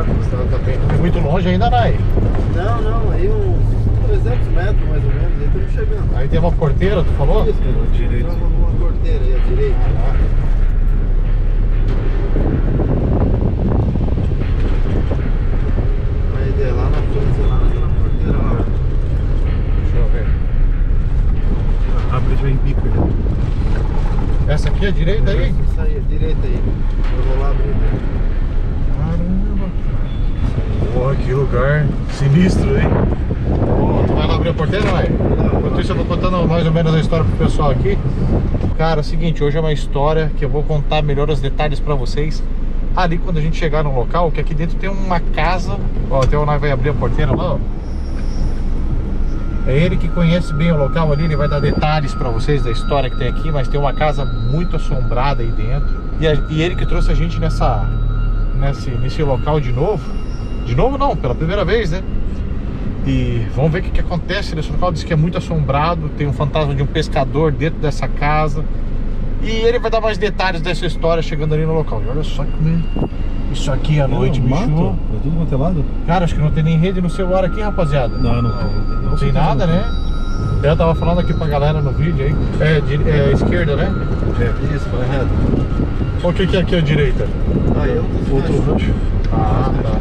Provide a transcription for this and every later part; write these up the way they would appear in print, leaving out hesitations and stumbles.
A estrada tá bem. É muito longe ainda, Nai? Não, aí uns 300 metros mais ou menos, aí estamos chegando. Aí tem uma porteira, tu falou? Isso, direito. Uma porteira aí, à direita. Aí de lá na frente, lá naquela porteira lá. Deixa eu ver. Abre já em bico. Essa aqui é a direita aí? Isso aí, à direita aí. Eu vou lá abrir. Caramba. Porra, que lugar sinistro, hein? Pô, tu vai lá abrir a porteira, Nai? Enquanto isso eu vou contando mais ou menos a história pro pessoal aqui. Cara, é o seguinte, hoje é uma história que eu vou contar melhor os detalhes pra vocês ali quando a gente chegar no local, que aqui dentro tem uma casa. Ó, até o Nai vai abrir a porteira lá, ó. É ele que conhece bem o local ali, ele vai dar detalhes pra vocês da história que tem aqui, mas tem uma casa muito assombrada aí dentro. E ele que trouxe a gente nesse local de novo. De novo não, pela primeira vez, né? E vamos ver o que acontece nesse local. Diz que é muito assombrado, tem um fantasma de um pescador dentro dessa casa. E ele vai dar mais detalhes dessa história chegando ali no local. E olha só que isso aqui à noite, bicho. É tudo quanto é lado? Cara, acho que não tem nem rede no celular aqui, rapaziada. Não tem nada, né? Eu tava falando aqui pra galera no vídeo aí. É esquerda, né? É, isso, vai reto. O que é aqui à direita? Aí Outro rancho. Ah, tá.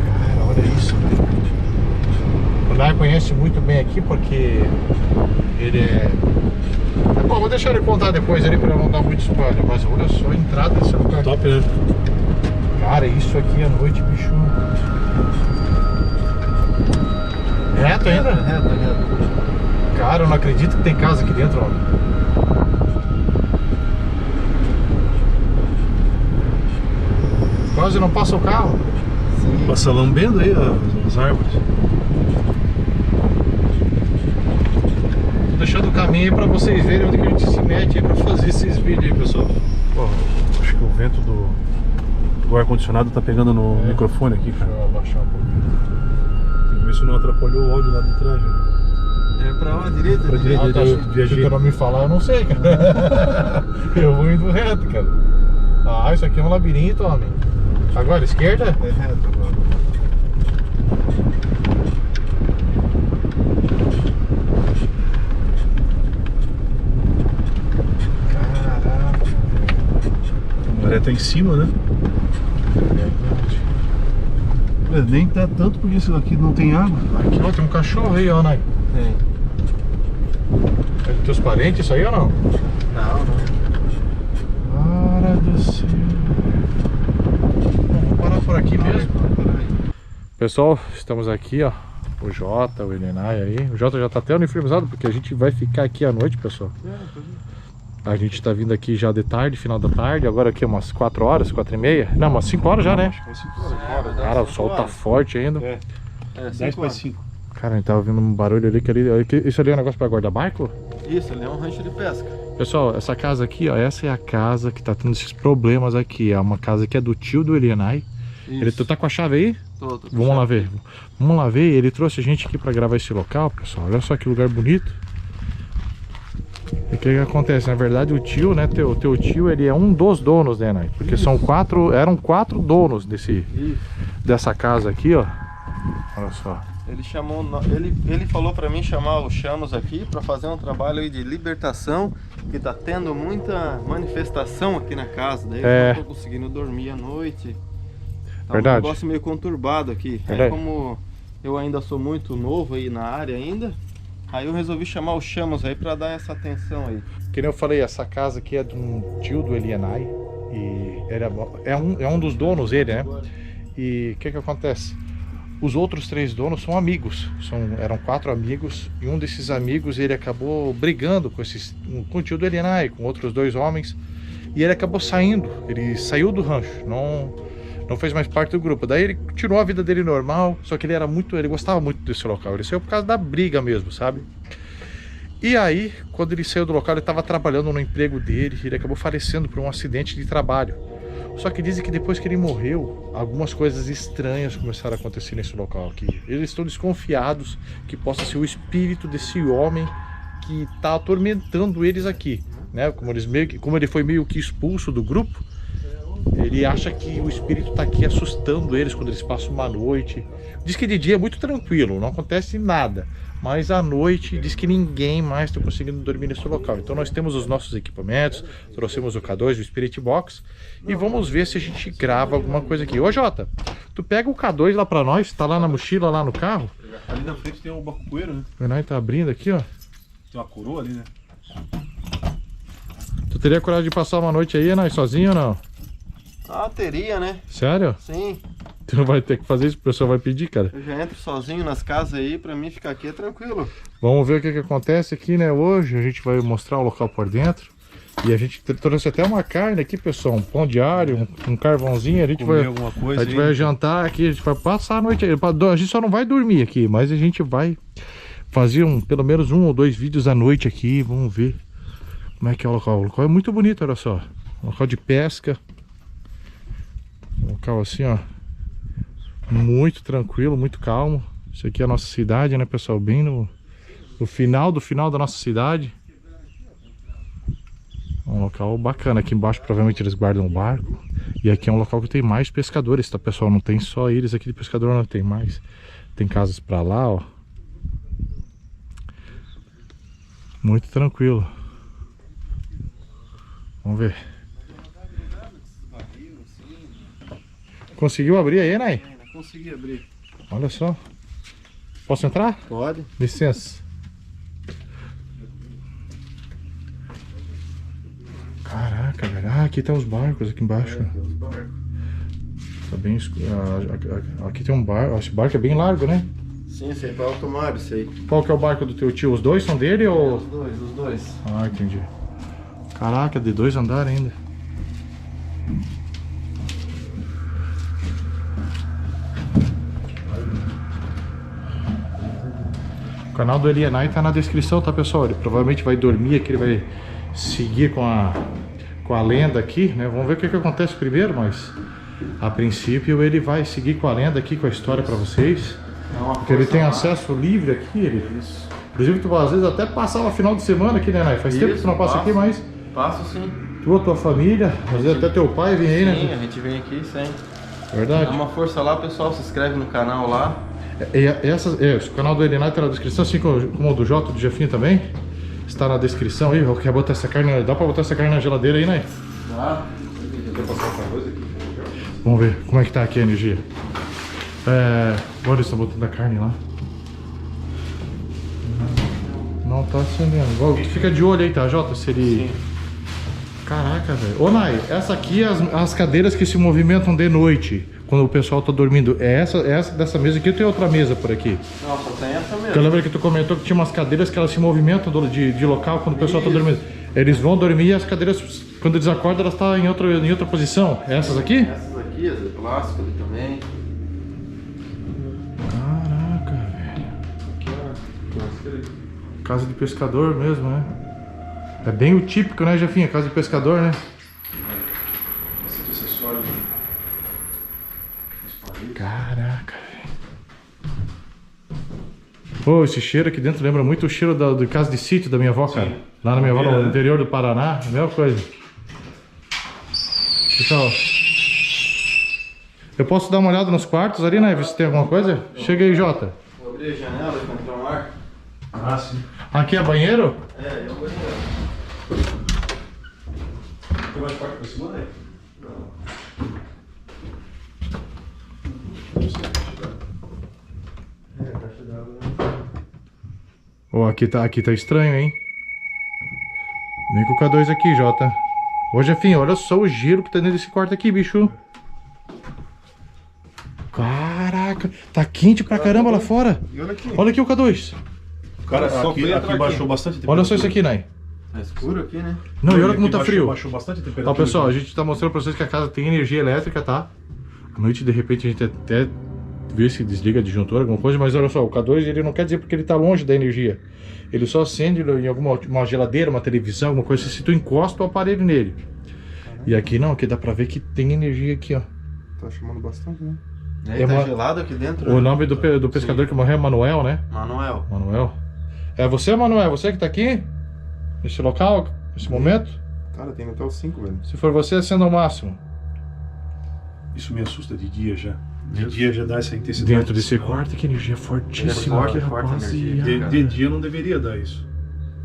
Cara, olha isso, velho. O Nai conhece muito bem aqui porque ele é... Bom, vou deixar ele contar depois ali pra não dar muito spoiler. Mas olha só a entrada desse lugar. Top, né? Cara, isso aqui à noite, bicho. Reto ainda? Reto. Cara, eu não acredito que tem casa aqui dentro, ó. Quase não passa o carro. Sim. Passa lambendo aí as árvores. Tô deixando o caminho aí pra vocês verem onde que a gente se mete aí pra fazer esses vídeos aí, pessoal. Pô, acho que o vento do ar-condicionado tá pegando no microfone aqui, cara. Deixa eu abaixar um pouquinho. Tem que ver se não atrapalhou o áudio lá de trás. Né? É pra lá, direita? Pra direita. Ah, tá, se tu não me falar, eu não sei, cara. Eu vou indo reto, cara. Ah, isso aqui é um labirinto, homem. Agora, esquerda? É reto agora. Caraca. A maré tá em cima, né? Mas nem tá tanto porque isso aqui não tem água. Aqui, ó, tem um cachorro aí, ó, Nai. Tem. É dos teus parentes isso aí ou não? Não. Cara do céu. Bom, vou parar por aqui mesmo. Pessoal, estamos aqui, ó. O Jota, o Elenay aí. O Jota já tá até uniformizado porque a gente vai ficar aqui à noite, pessoal. A gente tá vindo aqui já de tarde, final da tarde. Agora aqui umas 4 horas, 4h30. Não, umas 5 horas já, né? Acho que é 5 horas. Cara, o sol tá forte ainda. É, 10 para 5. Cara, a gente tava ouvindo um barulho ali, isso ali é um negócio pra guardar barco? Isso, ali é um rancho de pesca. Pessoal, essa casa aqui, ó, essa é a casa que tá tendo esses problemas aqui. É uma casa que é do tio do Elenay. Tu tá com a chave aí? Tô Vamos lá ver. Vamos lá ver. Ele trouxe a gente aqui pra gravar esse local, pessoal. Olha só que lugar bonito. E o que acontece? Na verdade, o tio, né? Teu tio, ele é um dos donos, né, Nai? Porque eram 4 donos dessa casa aqui, ó. Olha só. Ele chamou, ele falou pra mim chamar o Chamos aqui pra fazer um trabalho aí de libertação, que tá tendo muita manifestação aqui na casa, daí eu não tô conseguindo dormir à noite. Tá Verdade. um negócio meio conturbado aqui. Aí como eu ainda sou muito novo aí na área ainda, aí eu resolvi chamar o Chamos aí pra dar essa atenção aí. Que nem eu falei, essa casa aqui é de um tio do Elenay. E é um dos donos, ele, né? E o que acontece? Os outros 3 donos são amigos, eram 4 amigos, e um desses amigos ele acabou brigando com o tio do Elenay, com outros 2 homens, e ele acabou saindo, ele saiu do rancho, não fez mais parte do grupo. Daí ele continuou a vida dele normal, só que ele gostava muito desse local, ele saiu por causa da briga mesmo, sabe? E aí, quando ele saiu do local, ele estava trabalhando no emprego dele, ele acabou falecendo por um acidente de trabalho. Só que dizem que depois que ele morreu, algumas coisas estranhas começaram a acontecer nesse local aqui. Eles estão desconfiados que possa ser o espírito desse homem que está atormentando eles aqui, né? Como ele foi meio que expulso do grupo, Ele acha que o espírito tá aqui assustando eles quando eles passam uma noite. Diz que de dia é muito tranquilo, não acontece nada. Mas à noite diz que ninguém mais está conseguindo dormir nesse local. Então nós temos os nossos equipamentos, trouxemos o K2, o Spirit Box, e vamos ver se a gente grava alguma coisa aqui. Ô Jota, tu pega o K2 lá pra nós, tá lá na mochila, lá no carro. Ali na frente tem um bacueiro, né? O Enai tá abrindo aqui, ó. Tem uma coroa ali, né? Tu teria coragem de passar uma noite aí, Enai, sozinho ou não? Ah, teria, né? Sério? Sim. Tu não vai ter que fazer isso, o pessoal vai pedir, cara. Eu já entro sozinho nas casas aí, pra mim ficar aqui é tranquilo. Vamos ver o que acontece aqui, né? Hoje a gente vai mostrar o local por dentro. E a gente trouxe até uma carne aqui, pessoal. Um pão diário, um carvãozinho. A gente Comer alguma coisa a gente vai jantar aqui, a gente vai passar a noite aí. A gente só não vai dormir aqui, mas a gente vai fazer pelo menos 1 ou 2 vídeos à noite aqui. Vamos ver como é que é o local. O local é muito bonito, olha só. Um local de pesca. Um local assim, ó. Muito tranquilo, muito calmo. Isso aqui é a nossa cidade, né, pessoal? Bem no final da nossa cidade. Um local bacana. Aqui embaixo provavelmente eles guardam o barco. E aqui é um local que tem mais pescadores, tá, pessoal? Não tem só eles aqui de pescador, não tem mais. Tem casas pra lá, ó. Muito tranquilo. Vamos ver. Conseguiu abrir aí, Nai? Consegui abrir. Olha só. Posso entrar? Pode. Licença. Caraca, velho. Ah, aqui tem os barcos aqui embaixo. Tem os barcos. Tá bem escuro. Aqui tem um barco. Esse barco é bem largo, né? Sim, esse aí é para alto mar, isso aí. Qual que é o barco do teu tio? Os dois são dele ou... Os dois. Ah, entendi. Caraca, de 2 andares ainda. O canal do Elianai tá na descrição, tá, pessoal? Ele provavelmente vai dormir aqui, ele vai seguir com a lenda aqui, né? Vamos ver o que acontece primeiro, mas a princípio ele vai seguir com a lenda aqui, com a história pra vocês. Porque ele tem acesso livre aqui, ele... Inclusive tu às vezes até passava final de semana aqui, né, Nai? Faz tempo que tu não passa aqui, mas... Passo sim. Tu, a tua família, às vezes até teu pai vem aí, né? Sim, a gente vem aqui sempre. Verdade. Dá uma força lá, pessoal, se inscreve no canal lá. O canal do Elianai tá na descrição, assim como o do Jota, do Jefinho também. Está na descrição aí. Quer botar essa carne? Dá pra botar essa carne na geladeira aí, né? Tá. Vamos ver como é que tá aqui a energia. Olha, eles estão botando a carne lá. Não tá acendendo. Tu fica de olho aí, tá, Jota? Se ele... Sim. Caraca, velho. Ô, Nai, essa aqui é as cadeiras que se movimentam de noite, quando o pessoal tá dormindo. É essa dessa mesa aqui ou tem outra mesa por aqui? Não, só tem essa mesmo. Eu lembro que tu comentou que tinha umas cadeiras que elas se movimentam de local quando o pessoal tá dormindo. Eles vão dormir e as cadeiras, quando eles acordam, elas estão em outra posição. Essas aqui? Essas aqui, as de plástico ali também. Caraca, velho. Aqui, ó. Casa de pescador mesmo, né? É bem o típico, né, Jefinha? Casa de pescador, né? Esse aqui é acessório. Caraca, velho. Pô, esse cheiro aqui dentro lembra muito o cheiro do casa de sítio da minha avó, cara. Sim. Lá na minha avó, no interior do Paraná, a mesma coisa. Pessoal, eu posso dar uma olhada nos quartos ali, né? Ver se tem alguma coisa? Chega aí, Jota. Vou abrir a janela para entrar um ar. Ah, sim. Aqui é banheiro? É um banheiro. Tem mais parte pra cima, né? Ó, aqui tá estranho, hein? Vem com o K2 aqui, Jota. Ô, Jefinho, olha só o giro que tá dentro desse quarto aqui, bicho. Caraca, tá quente pra caramba lá fora. E olha aqui. Olha aqui o K2. Cara, Só aqui aqui. baixou bastante a Olha só isso aqui, Nai. Tá escuro aqui, né? Não, e olha como Aqui tá frio. Baixou bastante a temperatura. Ó, pessoal, a gente tá mostrando pra vocês que a casa tem energia elétrica, tá? À noite, de repente, a gente até vê se desliga disjuntor, alguma coisa, mas olha só, o K2, ele não quer dizer porque ele tá longe da energia. Ele só acende em uma geladeira, uma televisão, alguma coisa, se tu encosta o aparelho nele. E aqui não, aqui dá pra ver que tem energia aqui, ó. Tá chamando bastante, né? É Tá uma- gelado aqui dentro. O né? nome do pescador que morreu é Manuel, né? Manuel. Manuel. É você, Manuel? Você que tá aqui? Nesse local? Nesse momento? Cara, tem até os 5, velho. Se for você, acenda ao máximo. Isso me assusta de dia já. De dia já dá essa intensidade. Dentro desse quarto, que energia fortíssima aqui, rapaz. De dia não deveria dar isso.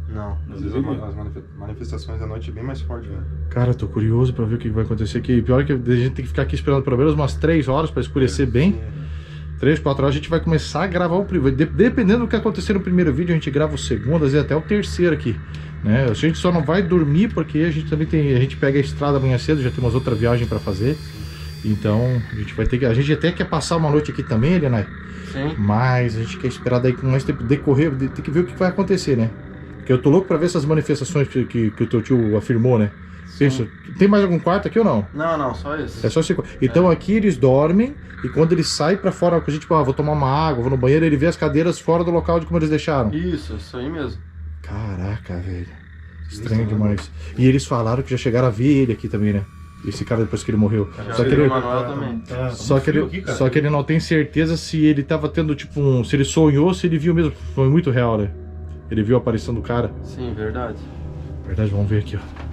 Não, às vezes as manifestações da noite é bem mais forte, né? Cara, tô curioso pra ver o que vai acontecer aqui. Pior que a gente tem que ficar aqui esperando pelo menos umas 3 horas pra escurecer bem. 3, 4 horas a gente vai começar a gravar o primeiro. Dependendo do que acontecer no primeiro vídeo, a gente grava o segundo, às vezes até o terceiro aqui, né? A gente só não vai dormir porque a gente também tem, a gente pega a estrada amanhã cedo, já temos outra viagem pra fazer. Então a gente vai ter que, a gente até quer passar uma noite aqui também, Elianai. Sim. Mas a gente quer esperar daí com mais tempo decorrer, tem que ver o que vai acontecer, né? Porque eu tô louco pra ver essas manifestações que o teu tio afirmou, né? Pensa, tem mais algum quarto aqui ou não? Não, só esse. É só esse. Então aqui eles dormem e quando eles saem pra fora, a gente, tipo, vou tomar uma água, vou no banheiro, ele vê as cadeiras fora do local de como eles deixaram. Isso aí mesmo. Caraca, velho. Estranho demais. E eles falaram que já chegaram a ver ele aqui também, né? Esse cara depois que ele morreu. Só que ele, o Manuel também. só que ele não tem certeza se ele tava tendo tipo se ele sonhou, se ele viu mesmo. Foi muito real, né? Ele viu a aparição do cara. Sim, verdade. Verdade, vamos ver aqui, ó.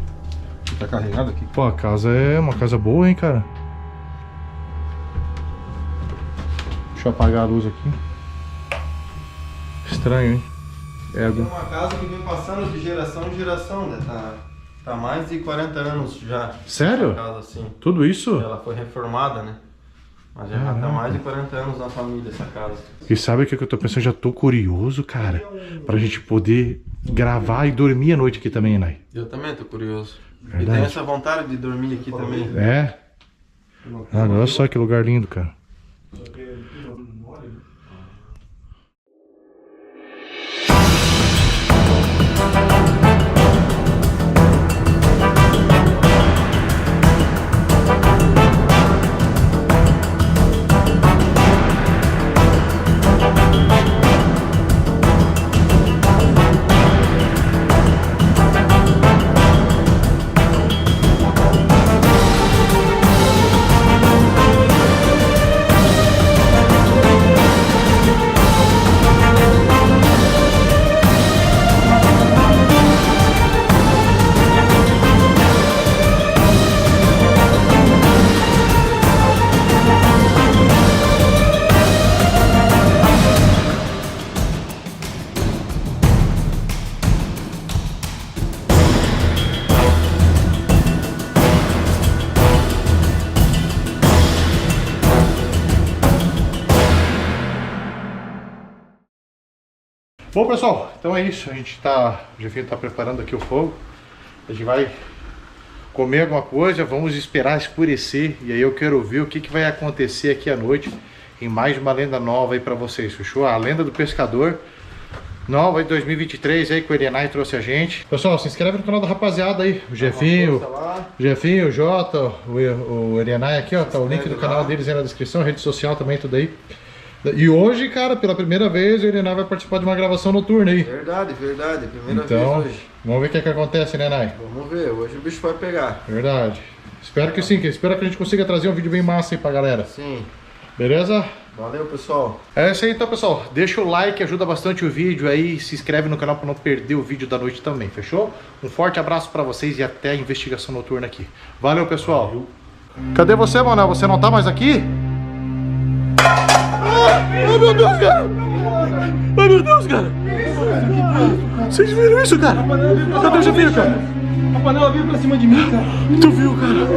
Tá carregado aqui. Pô, a casa é uma casa boa, hein, cara. Deixa eu apagar a luz aqui. Estranho, hein? É uma casa que vem passando de geração em geração, né? Tá mais de 40 anos já. Sério? Essa casa, assim. Tudo isso? Ela foi reformada, né? Mas já tá mais de 40 anos na família essa casa. E sabe o que eu tô pensando? Já tô curioso, cara. Pra gente poder gravar e dormir à noite aqui também, Nai. Eu também tô curioso. Verdade. E tenho essa vontade de dormir aqui também. É? Ah, olha só que lugar lindo, cara. Bom, pessoal, então é isso. A gente tá, o Jefinho tá preparando aqui o fogo. A gente vai comer alguma coisa, vamos esperar escurecer. E aí eu quero ver o que vai acontecer aqui à noite em mais uma lenda nova aí pra vocês, fechou? A lenda do pescador nova de 2023 aí que o Elianai trouxe a gente. Pessoal, se inscreve no canal da rapaziada aí. O Jefinho, o Jota, o Elianai aqui, ó. Tá o link do canal deles aí na descrição, rede social também, tudo aí. E hoje, cara, pela primeira vez, o Elianai vai participar de uma gravação noturna aí. Verdade, primeira então, vez hoje. Vamos ver o que acontece, né, Nai? Vamos ver, hoje o bicho vai pegar. Verdade. Espero que sim, espero que a gente consiga trazer um vídeo bem massa aí pra galera. Sim. Beleza? Valeu, pessoal. É isso aí então, pessoal. Deixa o like, ajuda bastante o vídeo aí. Se inscreve no canal pra não perder o vídeo da noite também, fechou? Um forte abraço pra vocês e até a investigação noturna aqui. Valeu, pessoal. Valeu. Cadê você, Manuel? Você não tá mais aqui? Ai, meu Deus, cara! Ai, meu Deus, cara! Vocês viram isso, cara? Cadê o Jefinho, cara? A panela veio pra cima de mim, cara. Tu viu, cara?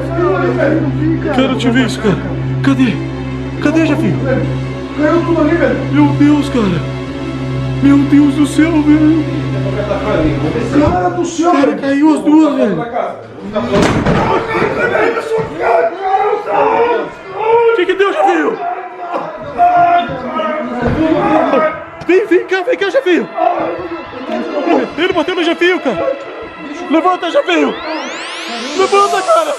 Cara, eu te vi isso, cara. Cadê? Cadê, Jefinho? Caiu tudo ali, velho. Meu Deus, cara. Meu Deus do céu, velho. Cara do céu. Cara, caiu as duas, velho. O que deu, Jefinho? Vem cá, Jefinho. Ele bateu no Jefinho, cara. Levanta, Jefinho. Levanta, cara.